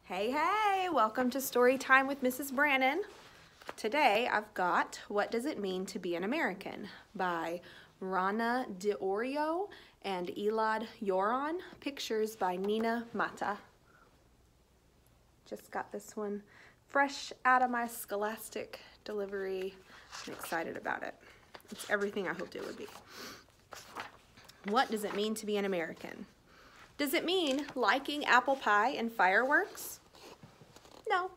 Hey, hey, welcome to Story Time with Mrs. Brannon. Today I've got What Does It Mean to Be an American by Rana Diorio and Elad Yoron. Pictures by Nina Mata. Just got this one fresh out of my Scholastic delivery. I'm excited about it. It's everything I hoped it would be. What does it mean to be an American? Does it mean liking apple pie and fireworks? No.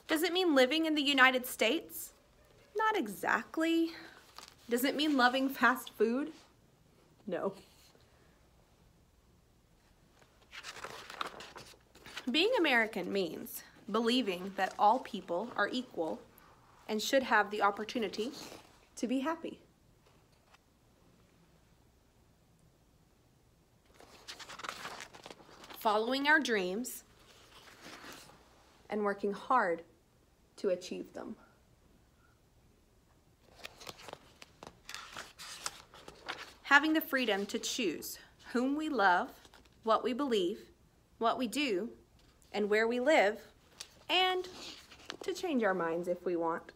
Does it mean living in the United States? Not exactly. Does it mean loving fast food? No. Being American means believing that all people are equal and should have the opportunity to be happy. Following our dreams and working hard to achieve them. Having the freedom to choose whom we love, what we believe, what we do, and where we live, and to change our minds if we want.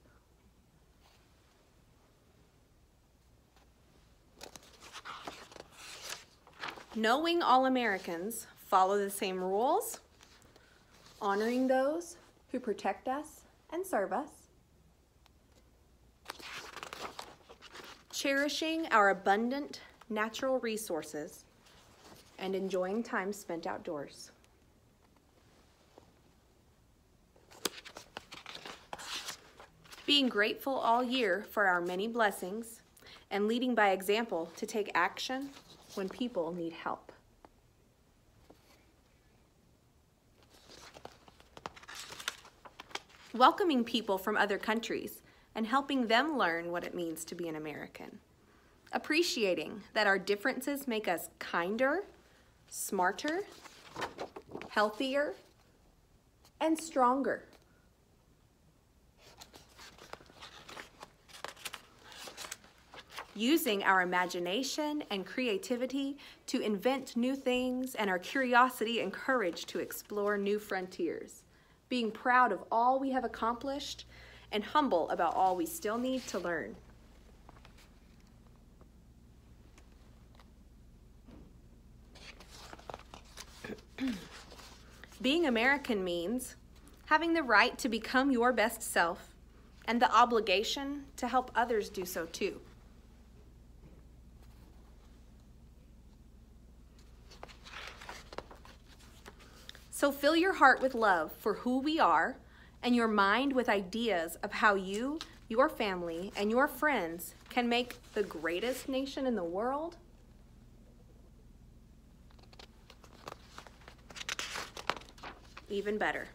Knowing all Americans follow the same rules, honoring those who protect us and serve us, cherishing our abundant natural resources, and enjoying time spent outdoors. Being grateful all year for our many blessings and leading by example to take action when people need help. Welcoming people from other countries and helping them learn what it means to be an American. Appreciating that our differences make us kinder, smarter, healthier, and stronger. Using our imagination and creativity to invent new things and our curiosity and courage to explore new frontiers. Being proud of all we have accomplished and humble about all we still need to learn. Being American means having the right to become your best self and the obligation to help others do so too. So fill your heart with love for who we are and your mind with ideas of how you, your family, and your friends can make the greatest nation in the world even better.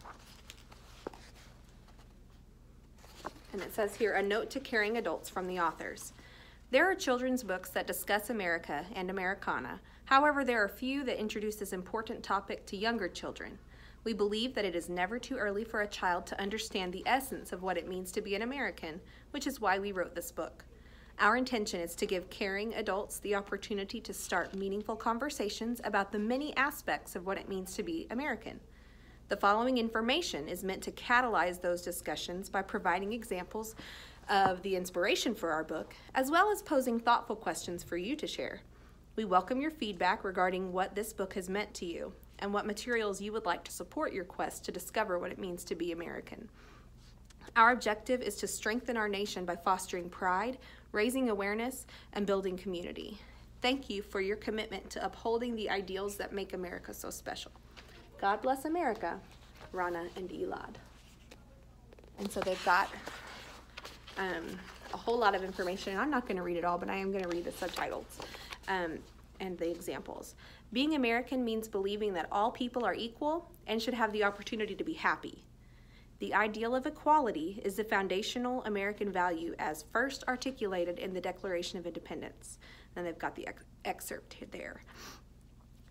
And it says here, a note to caring adults from the authors. There are children's books that discuss America and Americana. However, there are few that introduce this important topic to younger children. We believe that it is never too early for a child to understand the essence of what it means to be an American, which is why we wrote this book. Our intention is to give caring adults the opportunity to start meaningful conversations about the many aspects of what it means to be American. The following information is meant to catalyze those discussions by providing examples of the inspiration for our book, as well as posing thoughtful questions for you to share. We welcome your feedback regarding what this book has meant to you and what materials you would like to support your quest to discover what it means to be American. Our objective is to strengthen our nation by fostering pride, raising awareness, and building community. Thank you for your commitment to upholding the ideals that make America so special. God bless America, Rana and Elad. And so they've got a whole lot of information. I'm not going to read it all, but I am going to read the subtitles and the examples. Being American means believing that all people are equal and should have the opportunity to be happy. The ideal of equality is the foundational American value as first articulated in the Declaration of Independence. And they've got the excerpt there.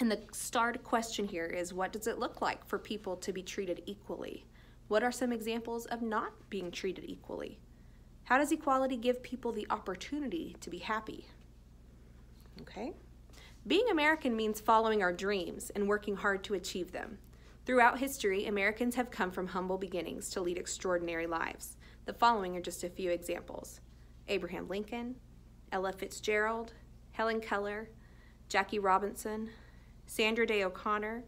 And the starred question here is, what does it look like for people to be treated equally? What are some examples of not being treated equally? How does equality give people the opportunity to be happy? Okay? Being American means following our dreams and working hard to achieve them. Throughout history, Americans have come from humble beginnings to lead extraordinary lives. The following are just a few examples: Abraham Lincoln, Ella Fitzgerald, Helen Keller, Jackie Robinson, Sandra Day O'Connor,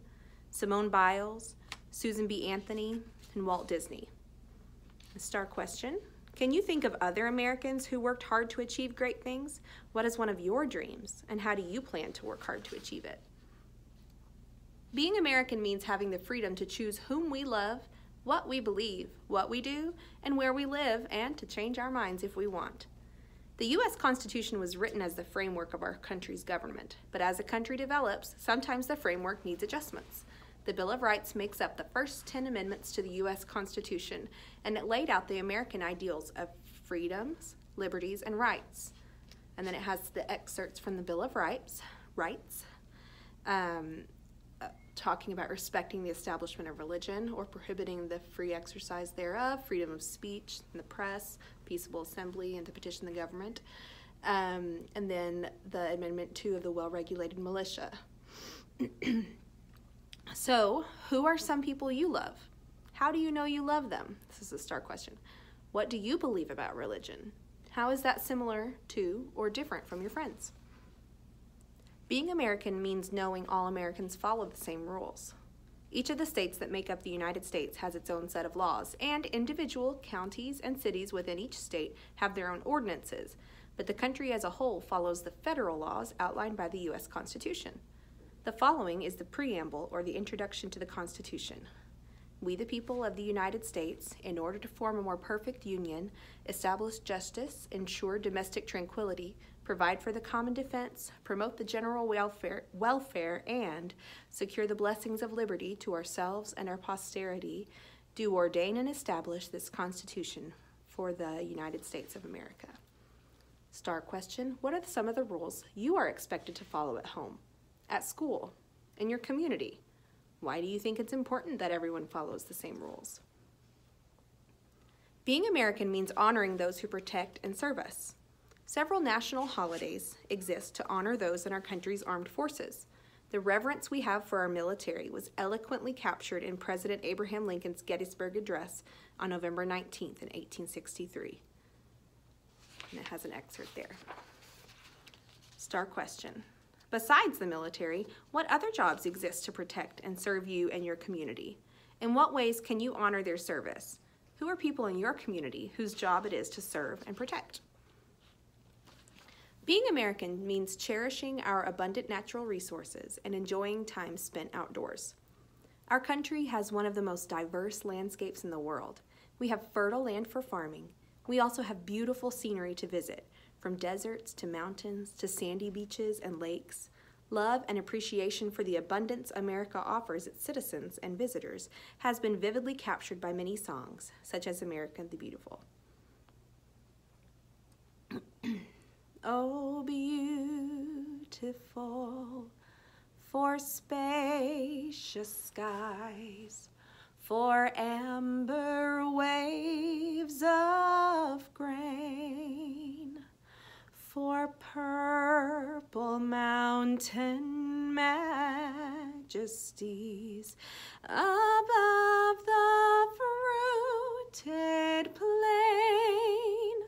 Simone Biles, Susan B. Anthony, and Walt Disney. A star question: can you think of other Americans who worked hard to achieve great things? What is one of your dreams, and how do you plan to work hard to achieve it? Being American means having the freedom to choose whom we love, what we believe, what we do, and where we live, and to change our minds if we want. The U.S. Constitution was written as the framework of our country's government, but as a country develops, sometimes the framework needs adjustments. The Bill of Rights makes up the first 10 amendments to the U.S. Constitution, and it laid out the American ideals of freedoms, liberties, and rights. And then it has the excerpts from the Bill of Rights, talking about respecting the establishment of religion or prohibiting the free exercise thereof, freedom of speech and the press, peaceable assembly, and to petition the government. And then the Amendment 2 of the well-regulated militia. So, who are some people you love? How do you know you love them? This is a star question. What do you believe about religion? How is that similar to or different from your friends? Being American means knowing all Americans follow the same rules. Each of the states that make up the United States has its own set of laws, and individual counties and cities within each state have their own ordinances, but the country as a whole follows the federal laws outlined by the U.S. Constitution. The following is the preamble, or the introduction to the Constitution. We, the people of the United States, in order to form a more perfect union, establish justice, ensure domestic tranquility, provide for the common defense, promote the general welfare, and secure the blessings of liberty to ourselves and our posterity, do ordain and establish this Constitution for the United States of America. Star question: what are some of the rules you are expected to follow at home, at school, in your community? Why do you think it's important that everyone follows the same rules? Being American means honoring those who protect and serve us. Several national holidays exist to honor those in our country's armed forces. The reverence we have for our military was eloquently captured in President Abraham Lincoln's Gettysburg Address on November 19th in 1863. And it has an excerpt there. Star question: besides the military, what other jobs exist to protect and serve you and your community? In what ways can you honor their service? Who are people in your community whose job it is to serve and protect? Being American means cherishing our abundant natural resources and enjoying time spent outdoors. Our country has one of the most diverse landscapes in the world. We have fertile land for farming. We also have beautiful scenery to visit, from deserts to mountains to sandy beaches and lakes. Love and appreciation for the abundance America offers its citizens and visitors has been vividly captured by many songs, such as America the Beautiful. Oh, beautiful for spacious skies, for amber waves of grain, for purple mountain majesties above the fruited plain.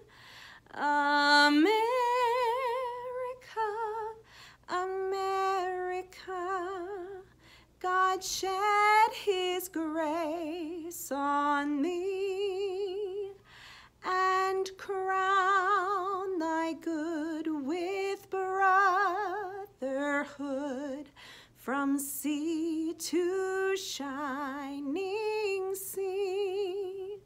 America, America, God shed his grace on thee, and crown thy good with brotherhood from sea to shining sea.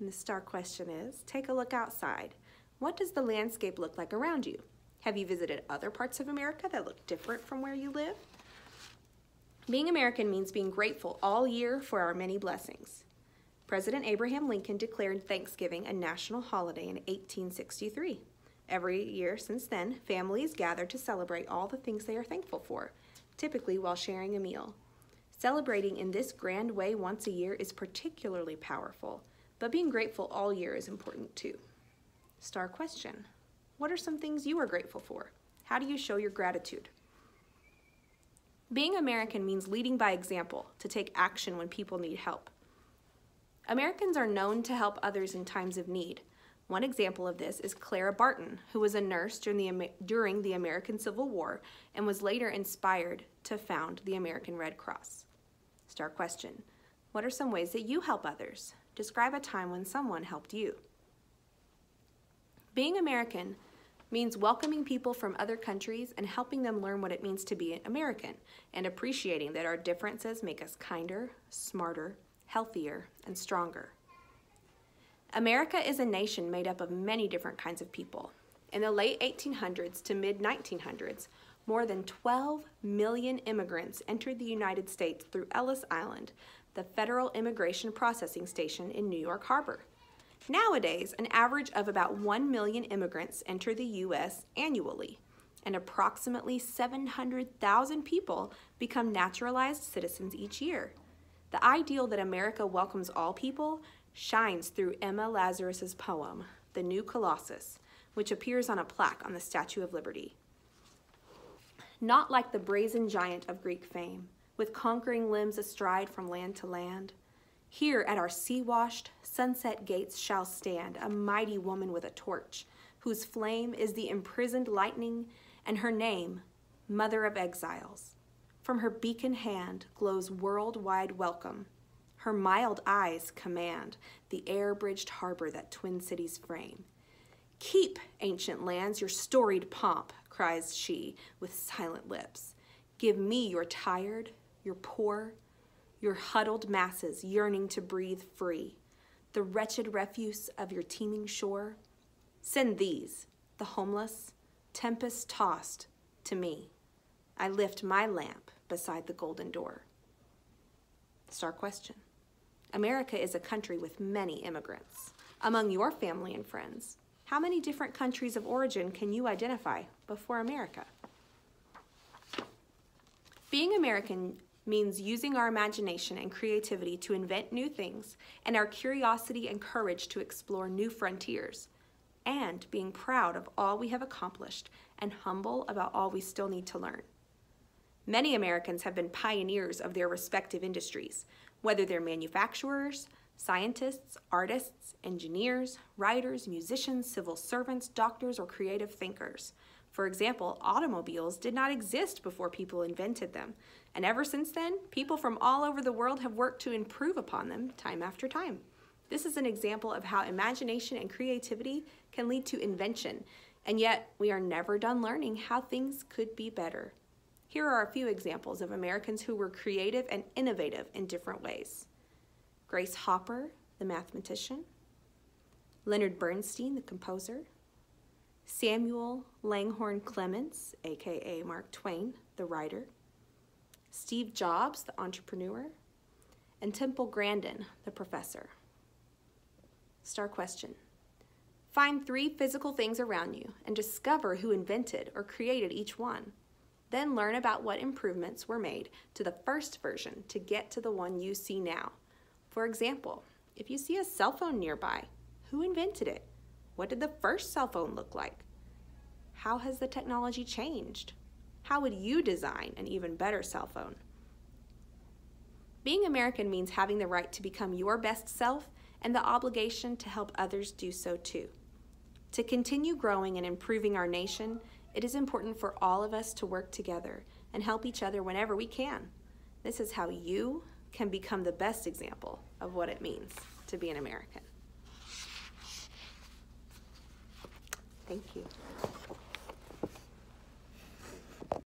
And the star question is, take a look outside. What does the landscape look like around you? Have you visited other parts of America that look different from where you live? Being American means being grateful all year for our many blessings. President Abraham Lincoln declared Thanksgiving a national holiday in 1863. Every year since then, families gather to celebrate all the things they are thankful for, typically while sharing a meal. Celebrating in this grand way once a year is particularly powerful, but being grateful all year is important too. Star question: what are some things you are grateful for? How do you show your gratitude? Being American means leading by example, to take action when people need help. Americans are known to help others in times of need. One example of this is Clara Barton, who was a nurse during the American Civil War and was later inspired to found the American Red Cross. Star question: what are some ways that you help others? Describe a time when someone helped you. Being American means welcoming people from other countries and helping them learn what it means to be American, and appreciating that our differences make us kinder, smarter, healthier, and stronger. America is a nation made up of many different kinds of people. In the late 1800s to mid-1900s, more than 12 million immigrants entered the United States through Ellis Island, the Federal Immigration Processing Station in New York Harbor. Nowadays, an average of about 1 million immigrants enter the U.S. annually, and approximately 700,000 people become naturalized citizens each year. The ideal that America welcomes all people shines through Emma Lazarus's poem, The New Colossus, which appears on a plaque on the Statue of Liberty. Not like the brazen giant of Greek fame, with conquering limbs astride from land to land, here at our sea-washed, sunset gates shall stand a mighty woman with a torch, whose flame is the imprisoned lightning, and her name, Mother of Exiles. From her beacon hand glows worldwide welcome. Her mild eyes command the air-bridged harbor that twin cities frame. Keep, ancient lands, your storied pomp, cries she with silent lips. Give me your tired, your poor, your huddled masses yearning to breathe free, the wretched refuse of your teeming shore. Send these, the homeless, tempest-tossed, to me. I lift my lamp beside the golden door. Star question: America is a country with many immigrants. Among your family and friends, how many different countries of origin can you identify before America? Being American means using our imagination and creativity to invent new things, and our curiosity and courage to explore new frontiers, and being proud of all we have accomplished and humble about all we still need to learn. Many Americans have been pioneers of their respective industries, whether they're manufacturers, scientists, artists, engineers, writers, musicians, civil servants, doctors, or creative thinkers. For example, automobiles did not exist before people invented them, and ever since then, people from all over the world have worked to improve upon them time after time. This is an example of how imagination and creativity can lead to invention, and yet we are never done learning how things could be better. Here are a few examples of Americans who were creative and innovative in different ways. Grace Hopper, the mathematician. Leonard Bernstein, the composer. Samuel Langhorne Clemens, aka Mark Twain, the writer. Steve Jobs, the entrepreneur. And Temple Grandin, the professor. Star question: find 3 physical things around you and discover who invented or created each one. Then learn about what improvements were made to the first version to get to the one you see now. For example, if you see a cell phone nearby, who invented it? What did the first cell phone look like? How has the technology changed? How would you design an even better cell phone? Being American means having the right to become your best self and the obligation to help others do so too. To continue growing and improving our nation, it is important for all of us to work together and help each other whenever we can. This is how you can become the best example of what it means to be an American. Thank you.